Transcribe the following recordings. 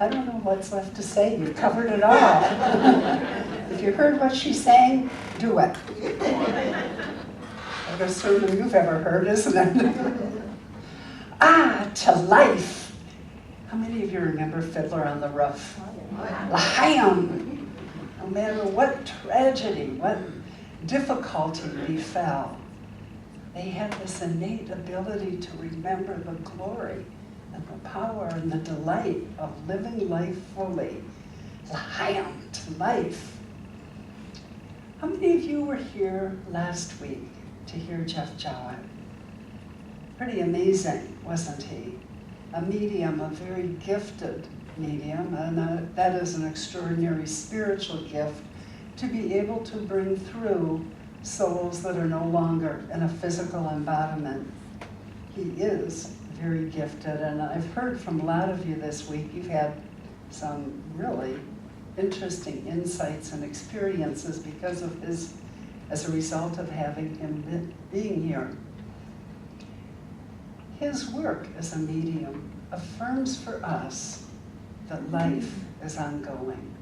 I don't know what's left to say. You've covered it all. If you heard what she's saying, do it. That's a sermon you've ever heard, isn't it? To life. How many of you remember Fiddler on the Roof? Chaim. No matter what tragedy, what difficulty befell, they had this innate ability to remember the glory and the power and the delight of living life fully. Chaim, to life. How many of you were here last week to hear Jeff Jowett? Pretty amazing, wasn't he? A medium, a very gifted medium, and that is an extraordinary spiritual gift to be able to bring through souls that are no longer in a physical embodiment. He is very gifted, and I've heard from a lot of you this week, you've had some really interesting insights and experiences because of his, as a result of having him being here. His work as a medium affirms for us that life is ongoing.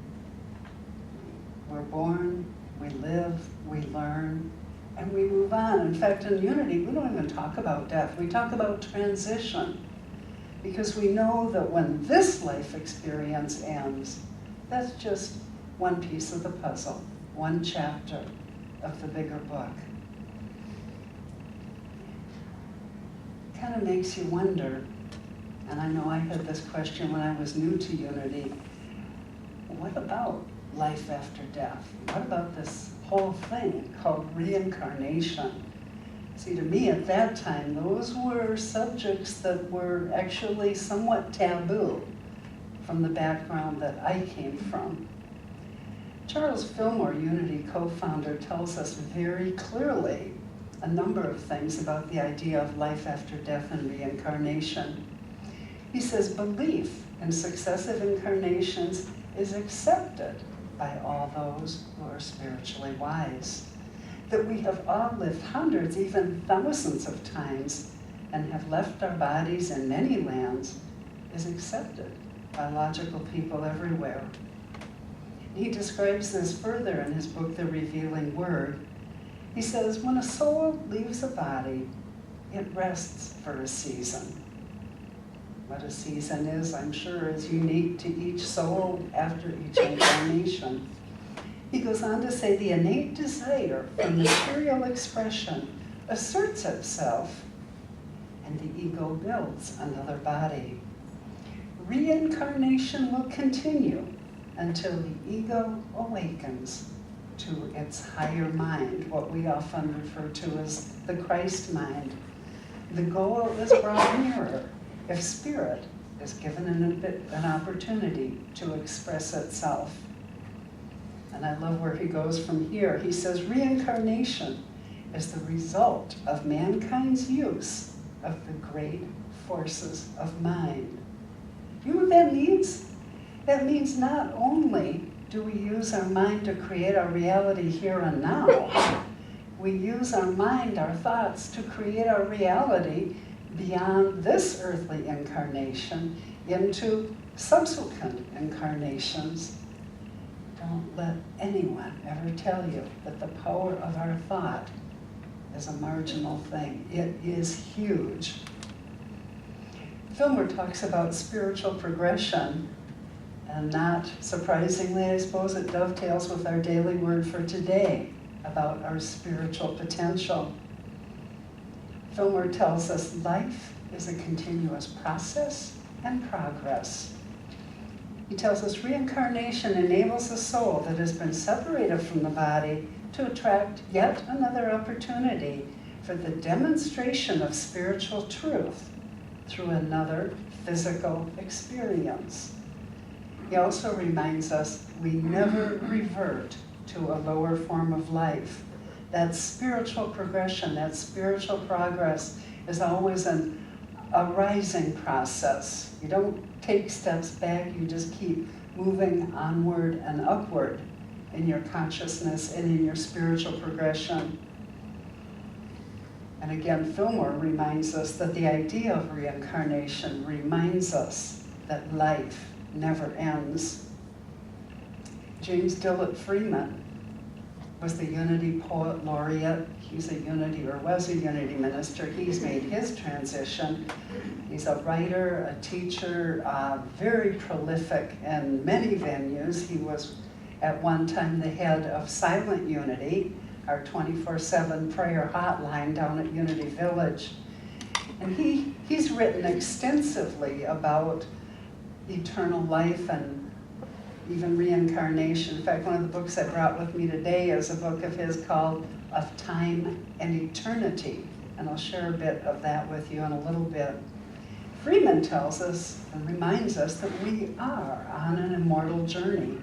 We're born, we live, we learn, and we move on. In fact, in Unity, we don't even talk about death. We talk about transition, because we know that when this life experience ends, that's just one piece of the puzzle, one chapter of the bigger book. Kind of makes you wonder, and I know I had this question when I was new to Unity, what about life after death? What about this whole thing called reincarnation? See, to me at that time, those were subjects that were actually somewhat taboo from the background that I came from. Charles Fillmore, Unity co-founder, tells us very clearly a number of things about the idea of life after death and reincarnation. He says belief in successive incarnations is accepted by all those who are spiritually wise. That we have all lived hundreds, even thousands of times and have left our bodies in many lands is accepted by logical people everywhere. He describes this further in his book, The Revealing Word. He says, when a soul leaves a body, it rests for a season. What a season is, I'm sure, is unique to each soul after each incarnation. He goes on to say, the innate desire for material expression asserts itself, and the ego builds another body. Reincarnation will continue until the ego awakens to its higher mind, what we often refer to as the Christ mind. The goal is brought nearer if spirit is given an opportunity to express itself. And I love where he goes from here. He says, reincarnation is the result of mankind's use of the great forces of mind. You know what that means? That means not only do we use our mind to create our reality here and now, we use our mind, our thoughts, to create our reality beyond this earthly incarnation into subsequent incarnations. Don't let anyone ever tell you that the power of our thought is a marginal thing. It is huge. Fillmore talks about spiritual progression, and not surprisingly, I suppose it dovetails with our daily word for today about our spiritual potential. Fillmore tells us life is a continuous process and progress. He tells us reincarnation enables a soul that has been separated from the body to attract yet another opportunity for the demonstration of spiritual truth through another physical experience. He also reminds us we never revert to a lower form of life. That spiritual progression, that spiritual progress is always a rising process. You don't take steps back, you just keep moving onward and upward in your consciousness and in your spiritual progression. And again, Fillmore reminds us that the idea of reincarnation reminds us that life never ends. James Dillett Freeman was the Unity Poet Laureate. He's a Unity, or was a Unity minister. He's made his transition. He's a writer, a teacher, very prolific in many venues. He was at one time the head of Silent Unity, our 24/7 prayer hotline down at Unity Village. And he's written extensively about eternal life and even reincarnation. In fact, one of the books I brought with me today is a book of his called Of Time and Eternity. And I'll share a bit of that with you in a little bit. Freeman tells us and reminds us that we are on an immortal journey.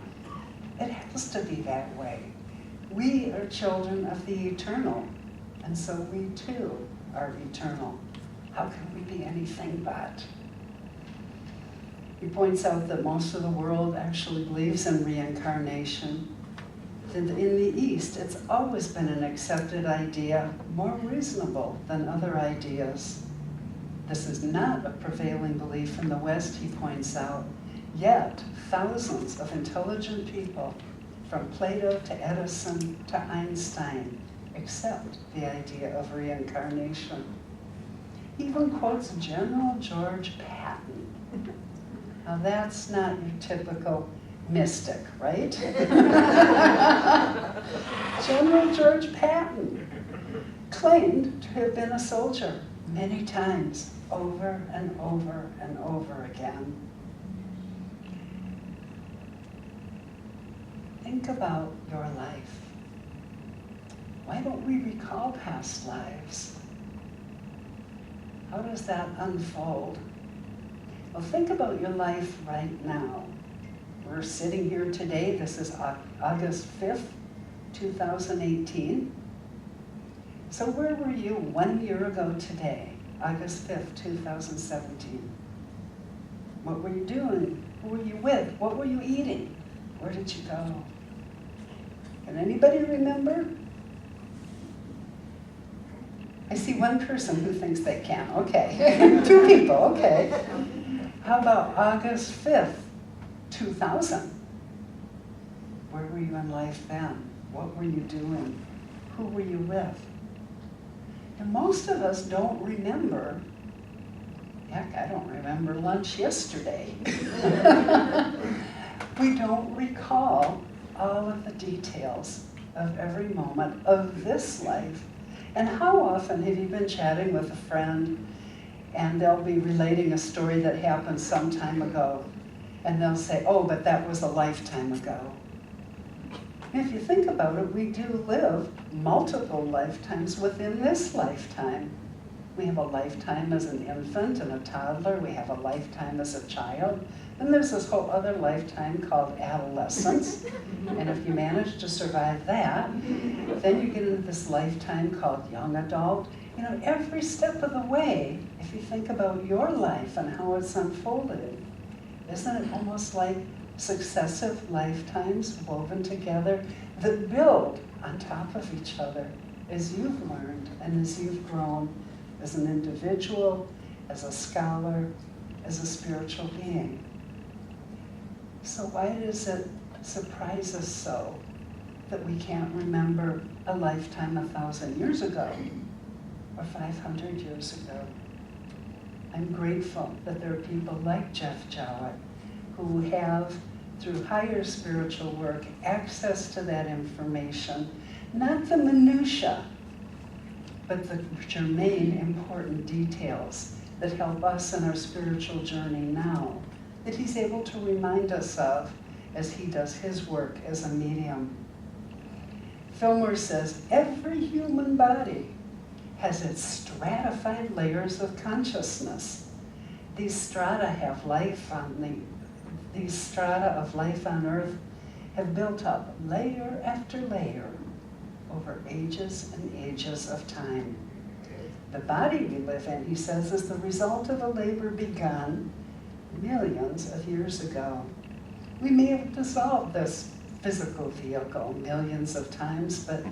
It has to be that way. We are children of the eternal, and so we too are eternal. How can we be anything but? He points out that most of the world actually believes in reincarnation. In the East, it's always been an accepted idea, more reasonable than other ideas. This is not a prevailing belief in the West, he points out. Yet, thousands of intelligent people, from Plato to Edison to Einstein, accept the idea of reincarnation. He even quotes General George Patton. Now that's not your typical mystic, right? General George Patton claimed to have been a soldier many times, over and over and over again. Think about your life. Why don't we recall past lives? How does that unfold? Well, think about your life right now. We're sitting here today. This is August 5th, 2018. So where were you 1 year ago today, August 5th, 2017? What were you doing? Who were you with? What were you eating? Where did you go? Can anybody remember? I see one person who thinks they can. Okay. 2 people, okay. How about August 5th, 2000? Where were you in life then? What were you doing? Who were you with? And most of us don't remember. Heck, I don't remember lunch yesterday. We don't recall all of the details of every moment of this life. And how often have you been chatting with a friend and they'll be relating a story that happened some time ago, and they'll say, oh, but that was a lifetime ago. And if you think about it, we do live multiple lifetimes within this lifetime. We have a lifetime as an infant and a toddler. We have a lifetime as a child. And there's this whole other lifetime called adolescence. And if you manage to survive that, then you get into this lifetime called young adult. You know, every step of the way, if you think about your life and how it's unfolded, isn't it almost like successive lifetimes woven together that build on top of each other as you've learned and as you've grown as an individual, as a scholar, as a spiritual being? So why does it surprise us so that we can't remember a lifetime 1,000 years ago or 500 years ago? I'm grateful that there are people like Jeff Jowett who have, through higher spiritual work, access to that information, not the minutia, but the germane, important details that help us in our spiritual journey now, that he's able to remind us of as he does his work as a medium. Fillmore says, every human body has its stratified layers of consciousness. These strata have life on these strata of life on Earth have built up layer after layer over ages and ages of time. The body we live in, he says, is the result of a labor begun millions of years ago. We may have dissolved this physical vehicle millions of times, but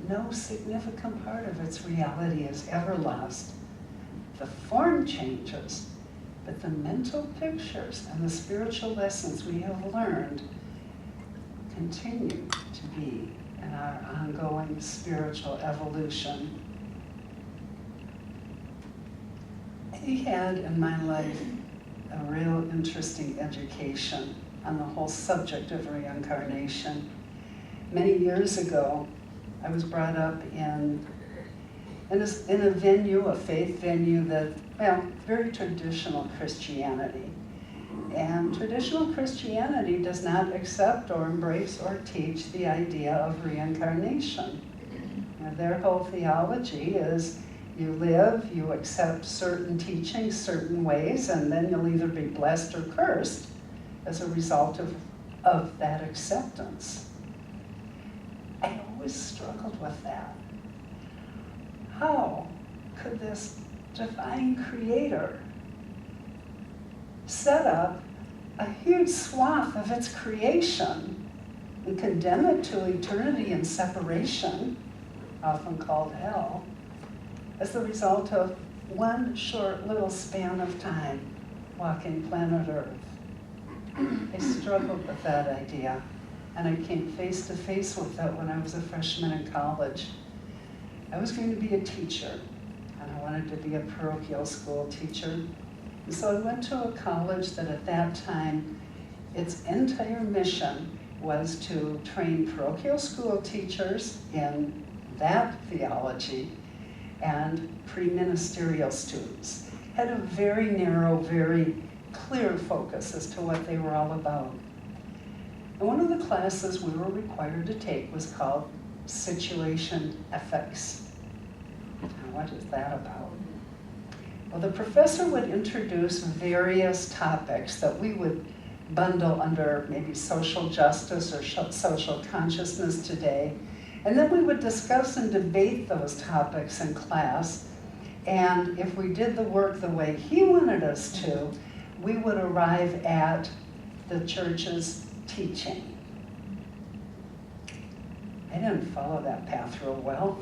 no significant part of its reality is ever lost. The form changes, but the mental pictures and the spiritual lessons we have learned continue to be in our ongoing spiritual evolution. I had in my life a real interesting education on the whole subject of reincarnation. Many years ago, I was brought up in a venue, a faith venue that, well, very traditional Christianity. And traditional Christianity does not accept or embrace or teach the idea of reincarnation. And their whole theology is you live, you accept certain teachings, certain ways, and then you'll either be blessed or cursed as a result of that acceptance. I always struggled with that. How could this divine creator set up a huge swath of its creation and condemn it to eternity in separation, often called hell, as the result of one short little span of time walking planet Earth? I struggled with that idea, and I came face to face with it when I was a freshman in college. I was going to be a teacher, and I wanted to be a parochial school teacher. And so I went to a college that at that time, its entire mission was to train parochial school teachers in that theology and pre-ministerial students. Had a very narrow, very clear focus as to what they were all about. And one of the classes we were required to take was called Situation Ethics. Now, what is that about? Well, the professor would introduce various topics that we would bundle under maybe social justice or social consciousness today. And then we would discuss and debate those topics in class. And if we did the work the way he wanted us to, we would arrive at the church's teaching. I didn't follow that path real well.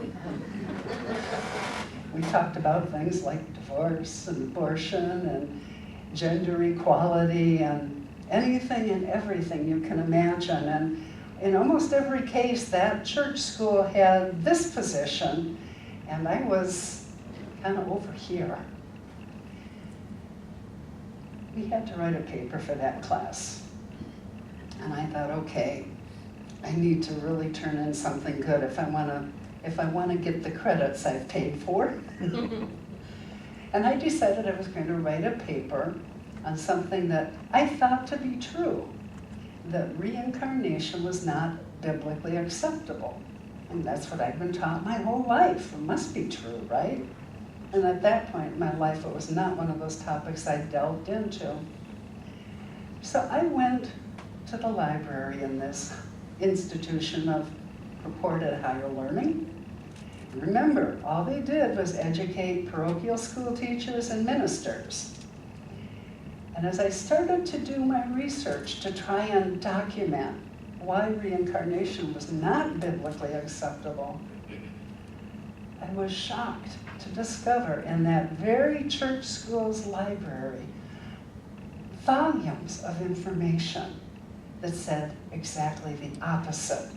We talked about things like divorce and abortion and gender equality and anything and everything you can imagine. And in almost every case, that church school had this position, and I was kind of over here. We had to write a paper for that class. And I thought, okay, I need to really turn in something good if I want to get the credits I've paid for. And I decided I was going to write a paper on something that I thought to be true, that reincarnation was not biblically acceptable. And that's what I've been taught my whole life. It must be true, right? And at that point in my life, it was not one of those topics I delved into. So I went to the library in this institution of purported higher learning. Remember, all they did was educate parochial school teachers and ministers. And as I started to do my research to try and document why reincarnation was not biblically acceptable, I was shocked to discover in that very church school's library volumes of information that said exactly the opposite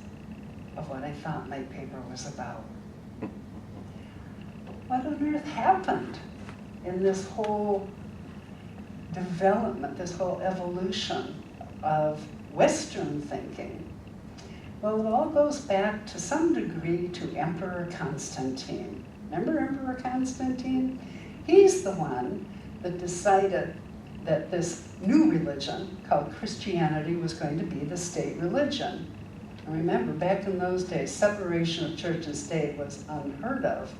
of what I thought my paper was about. What on earth happened in this whole development, this whole evolution of Western thinking? Well, it all goes back to some degree to Emperor Constantine. Remember Emperor Constantine? He's the one that decided that this new religion called Christianity was going to be the state religion. And remember, back in those days, separation of church and state was unheard of.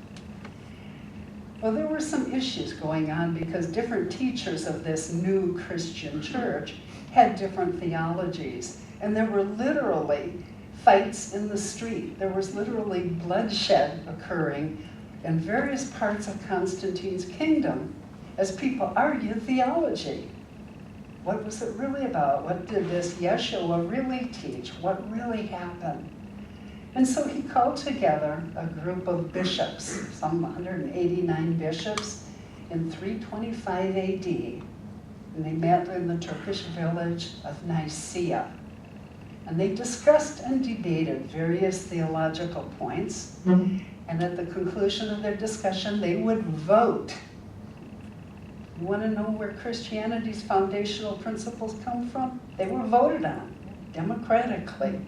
Well, there were some issues going on because different teachers of this new Christian church had different theologies. And there were literally fights in the street. There was literally bloodshed occurring in various parts of Constantine's kingdom as people argued theology. What was it really about? What did this Yeshua really teach? What really happened? And so he called together a group of bishops, some 189 bishops, in 325 AD, and they met in the Turkish village of Nicaea. And they discussed and debated various theological points, and at the conclusion of their discussion, they would vote. You want to know where Christianity's foundational principles come from? They were voted on democratically,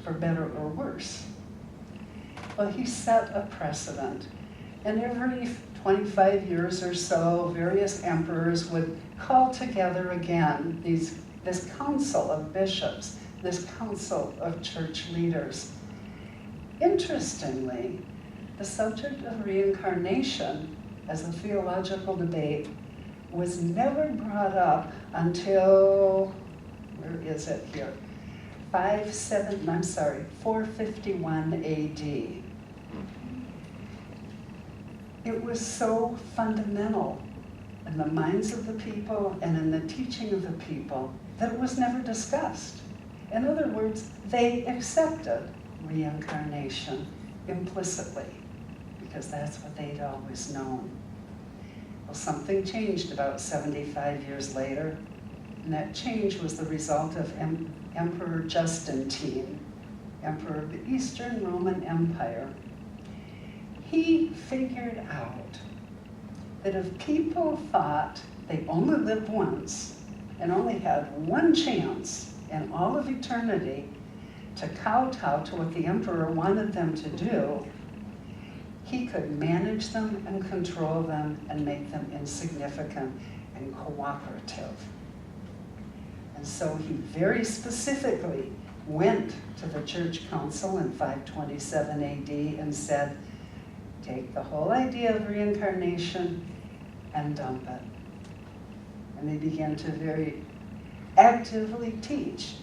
for better or worse. Well, he set a precedent. And every 25 years or so, various emperors would call together again this council of bishops, this council of church leaders. Interestingly, the subject of reincarnation as a theological debate was never brought up until, where is it here? 451 AD. It was so fundamental in the minds of the people and in the teaching of the people that it was never discussed. In other words, they accepted reincarnation implicitly because that's what they'd always known. Well, something changed about 75 years later, and that change was the result of Emperor Justinian, emperor of the Eastern Roman Empire. He figured out that if people thought they only lived once and only had one chance in all of eternity to kowtow to what the emperor wanted them to do, he could manage them and control them and make them insignificant and cooperative. And so he very specifically went to the church council in 527 AD and said, take the whole idea of reincarnation and dump it. And they began to very actively teach.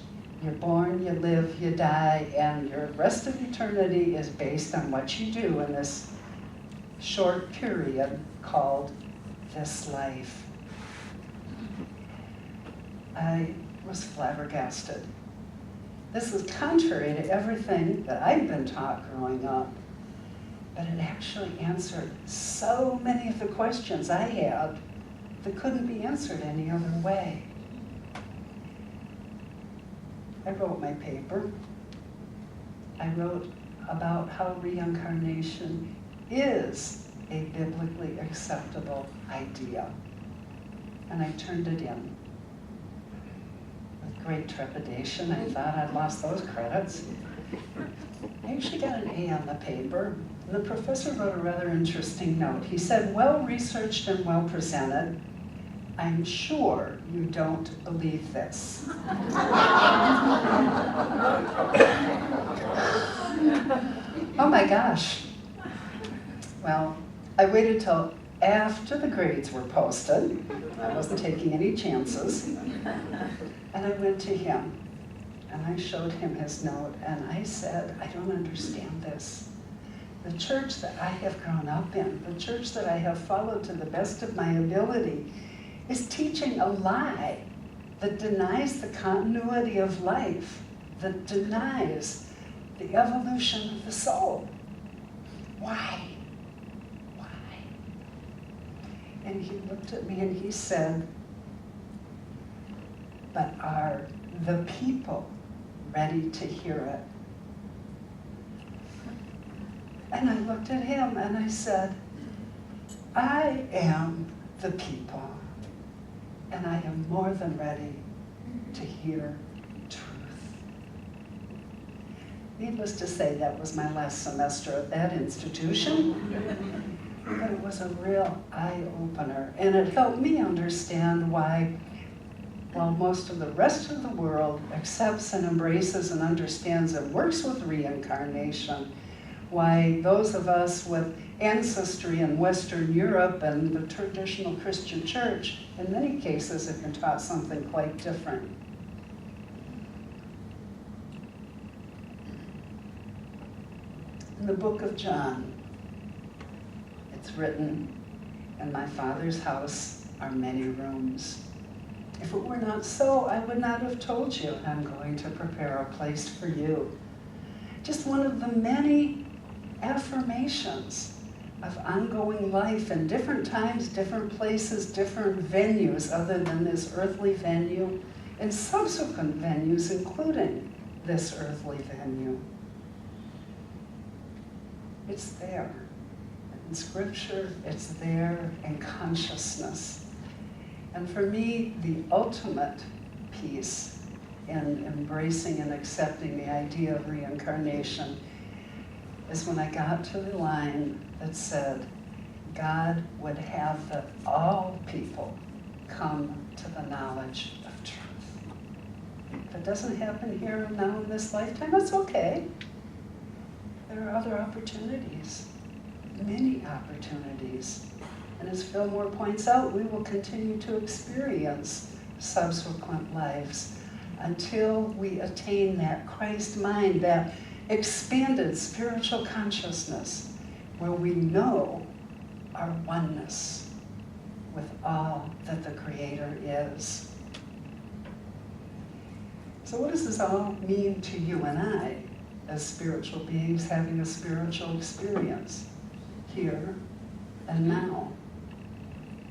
You're born, you live, you die, and your rest of eternity is based on what you do in this short period called this life. I was flabbergasted. This was contrary to everything that I'd been taught growing up, but it actually answered so many of the questions I had that couldn't be answered any other way. I wrote my paper. I wrote about how reincarnation is a biblically acceptable idea. And I turned it in. With great trepidation, I thought I'd lost those credits. I actually got an A on the paper, and the professor wrote a rather interesting note. He said, well researched and well presented. I'm sure you don't believe this. Oh my gosh. Well, I waited till after the grades were posted. I wasn't taking any chances. And I went to him, and I showed him his note, and I said, I don't understand this. The church that I have grown up in, the church that I have followed to the best of my ability, is teaching a lie that denies the continuity of life, that denies the evolution of the soul. Why? Why? And he looked at me and he said, but are the people ready to hear it? And I looked at him and I said, I am the people. And I am more than ready to hear truth. Needless to say, that was my last semester at that institution. But it was a real eye-opener. And it helped me understand why, while most of the rest of the world accepts and embraces and understands and works with reincarnation, why those of us with ancestry in Western Europe and the traditional Christian church, in many cases, have been taught something quite different. In the book of John, it's written, in my Father's house are many rooms. If it were not so, I would not have told you, I'm going to prepare a place for you. Just one of the many affirmations of ongoing life in different times, different places, different venues other than this earthly venue, and subsequent venues, including this earthly venue. It's there in Scripture, it's there in consciousness. And for me, the ultimate piece in embracing and accepting the idea of reincarnation is when I got to the line that said, God would have that all people come to the knowledge of truth. If it doesn't happen here and now in this lifetime, that's okay. There are other opportunities, many opportunities. And as Fillmore points out, we will continue to experience subsequent lives until we attain that Christ mind, that expanded spiritual consciousness where we know our oneness with all that the Creator is. So what does this all mean to you and I as spiritual beings having a spiritual experience here and now?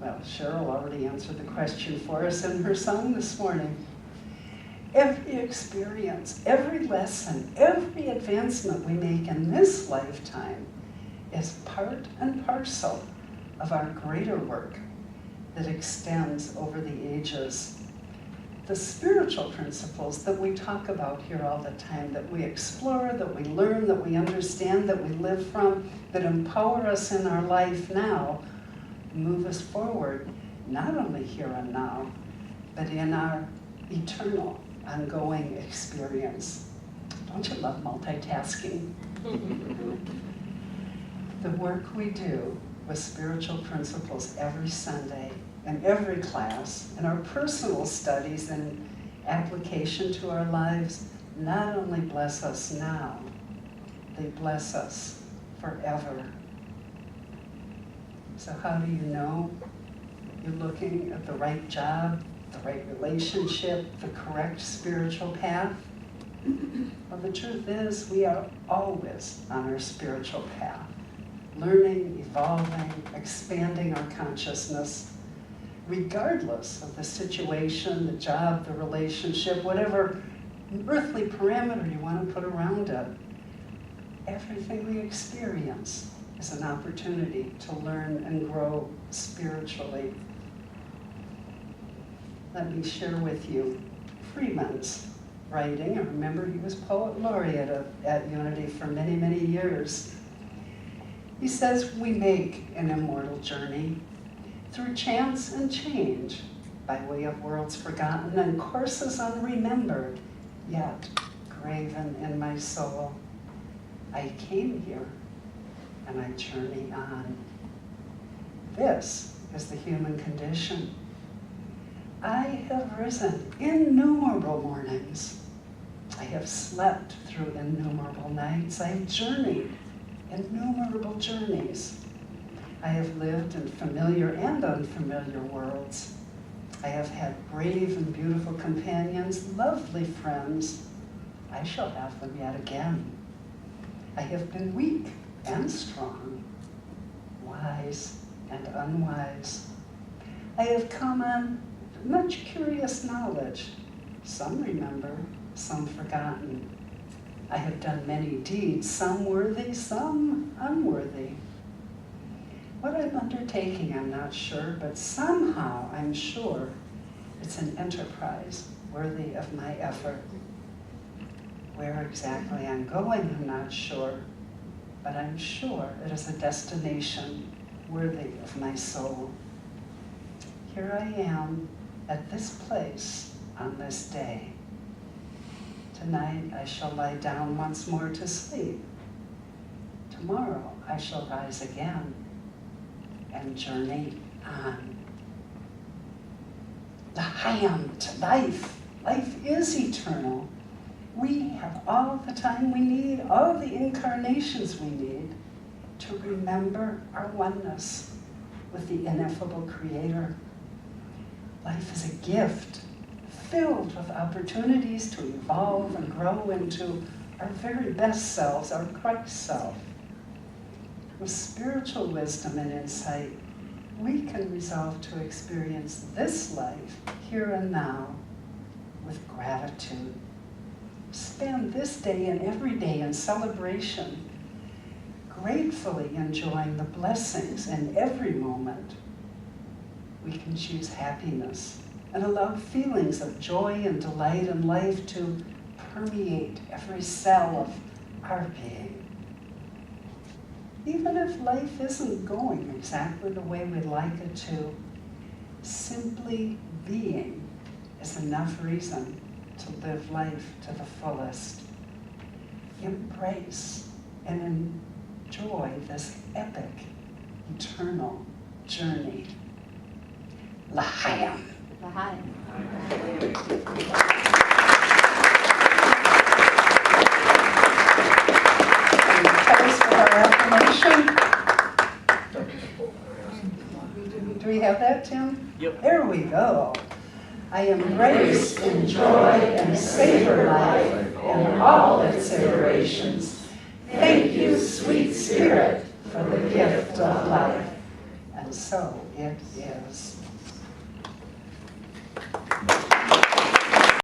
Well, Cheryl already answered the question for us in her song this morning. Every experience, every lesson, every advancement we make in this lifetime is part and parcel of our greater work that extends over the ages. The spiritual principles that we talk about here all the time, that we explore, that we learn, that we understand, that we live from, that empower us in our life now, move us forward, not only here and now, but in our eternal, ongoing experience. Don't you love multitasking? The work we do with spiritual principles every Sunday, in every class, in our personal studies and application to our lives, not only bless us now, they bless us forever. So how do you know you're looking at the right job, the right relationship, the correct spiritual path? Well, the truth is we are always on our spiritual path, learning, evolving, expanding our consciousness, regardless of the situation, the job, the relationship, whatever earthly parameter you want to put around it. Everything we experience is an opportunity to learn and grow spiritually. Let me share with you Freeman's writing. I remember he was poet laureate at Unity for many, many years. He says, we make an immortal journey through chance and change, by way of worlds forgotten and courses unremembered, yet graven in my soul. I came here, and I journey on. This is the human condition. I have risen innumerable mornings. I have slept through innumerable nights. I have journeyed innumerable journeys. I have lived in familiar and unfamiliar worlds. I have had brave and beautiful companions, lovely friends. I shall have them yet again. I have been weak and strong, wise and unwise. I have come on much curious knowledge, some remember, some forgotten. I have done many deeds, some worthy, some unworthy. What I'm undertaking, I'm not sure, but somehow I'm sure it's an enterprise worthy of my effort. Where exactly I'm going, I'm not sure, but I'm sure it is a destination worthy of my soul. Here I am at this place on this day. Tonight I shall lie down once more to sleep. Tomorrow I shall rise again and journey on. The Chaim to life. Life is eternal. We have all the time we need, all the incarnations we need to remember our oneness with the ineffable Creator. Life is a gift filled with opportunities to evolve and grow into our very best selves, our Christ self. with spiritual wisdom and insight, we can resolve to experience this life here and now with gratitude. Spend this day and every day in celebration, gratefully enjoying the blessings in every moment. We can choose happiness and allow feelings of joy and delight in life to permeate every cell of our being. Even if life isn't going exactly the way we'd like it to, simply being is enough reason to live life to the fullest. Embrace and enjoy this epic, eternal journey. L'chaim. L'chaim. Our affirmation. Do we have that, Tim? Yep. There we go. I embrace, enjoy, and savor life in all its iterations. Thank you, sweet spirit, for the gift of life. And so it is.